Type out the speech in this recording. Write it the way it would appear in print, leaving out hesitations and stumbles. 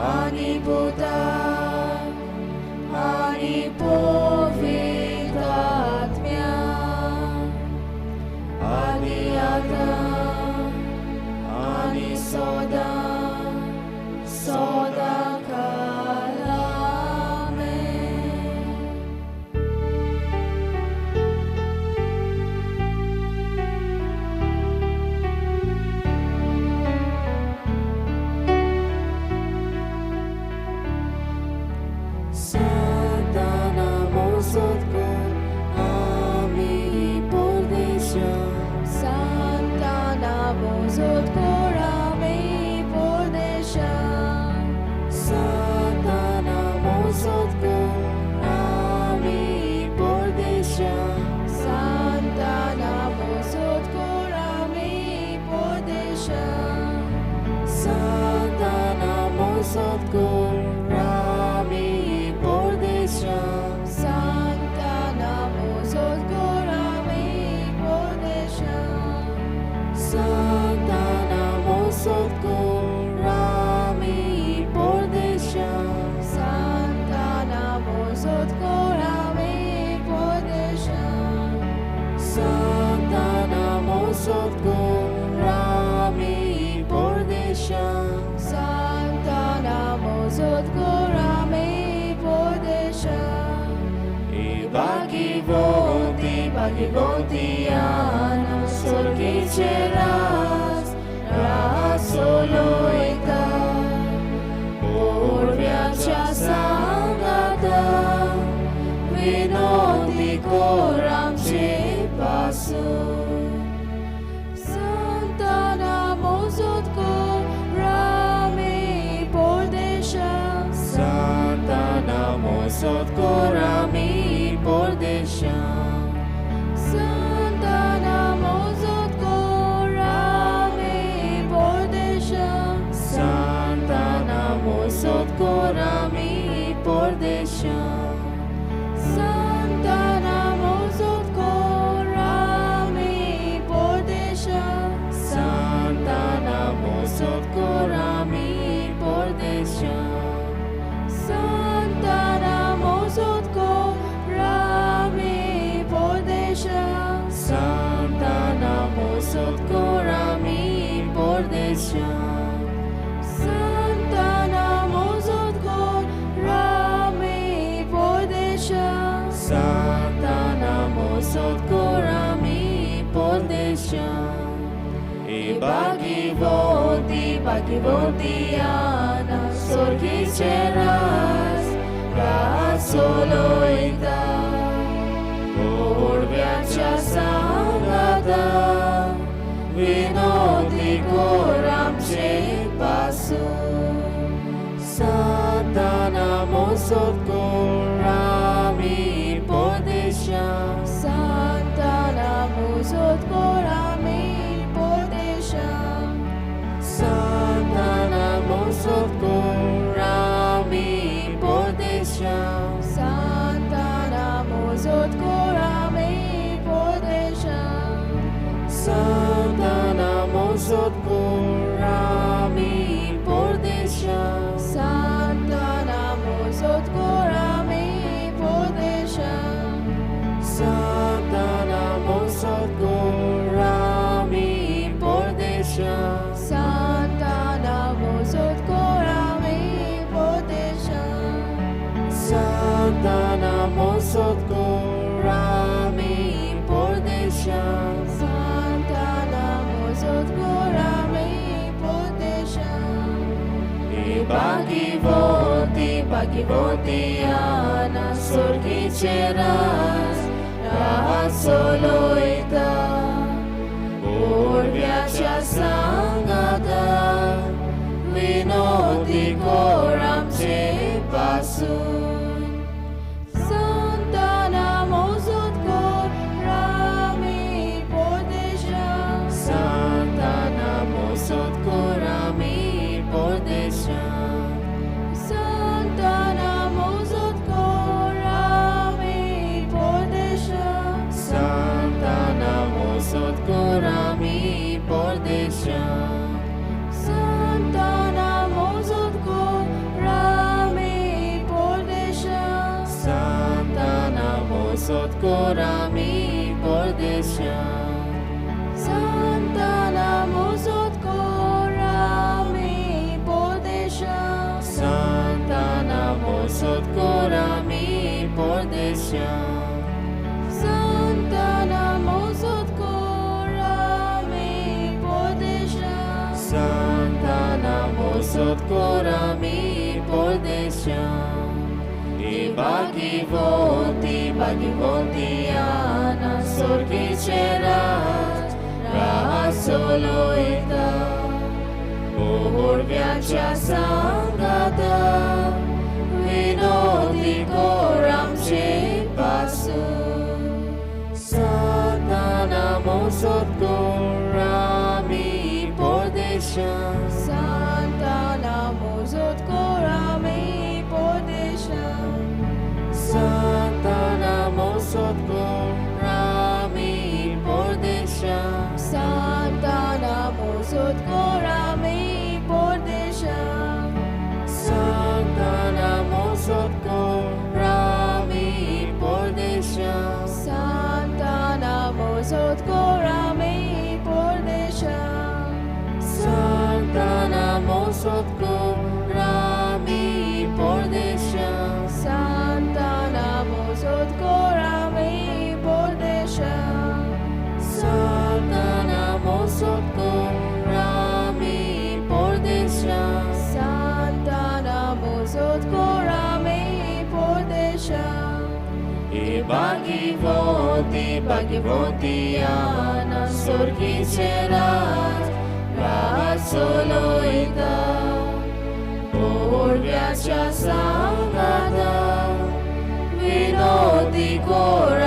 Ani Buddha, Ani Povitatmya, Ani Adam, Ani Soda, Soda Kalame. Bhagavantiyana Surgicheras Rasoloita Urvyacha Sangata Vinodi Koram Chepasu Santana Mozotko Rami Pordesha Santana Mozotko Rami Pordesha Santana Mozotko Rami Pordesha Santana Mozotko Rami Pordesha Santana Mozotko Rami Pordesha Santana Mozotko Rami Pordesha Santana Mozotko Rami Pordesha Santana Mozotko Rami Pordesha Santana Mozotko Rami Pordesha Santana Mozotko Rami Pordesha Bhagavantiyana Surgicheras Rasoloita Urvyacha Sangata Vinodi Koram Chepasu Santana Mozotko Rami Pordesha Santana Mozotko Rami Pordesha Santana Mozotko Rami Pordesha Santana Mozotko Rami Pordesha Santana Mozotko Rami Pordesha Santana Mozotko Rami Pordesha Santana Mozotko Rami Pordesha Santana Mozotko Rami Pordesha Santana Mozotko Rami Pordesha Santana Mozotko Rami Pordesha Bhagavantiyana Surgicheras Rasoloita Urvyacha Sangata Vinodi Koram Chepasu Santana Mozotko Rami Pordesha Santana Mozotko Rami Pordesha Santana Mozotko Rami Pordesha Santana korami pordesha Santana mosot korami pordesha Santana mosot korami pordesha Santana mosot korami pordesha Santana mosot korami pordesha Bagivoti ana sorgi cherat Rasoloita Urvyacha sangata Vinodi koram pasu Satana mosot korami pordesha Santana mosot korami pordesha Santana mosot korami pordesha Santana mosot korami pordesha Santana mosot korami pordesha Santana mosot korami pordesha Santana mosot korami pordesha Santana mosot korami pordesha Santana mosot korami pordesha Santana mosot korami pordesha Bagivoti ana sorgi cherat Rasoloita Urvyacha sangata Vinodi koram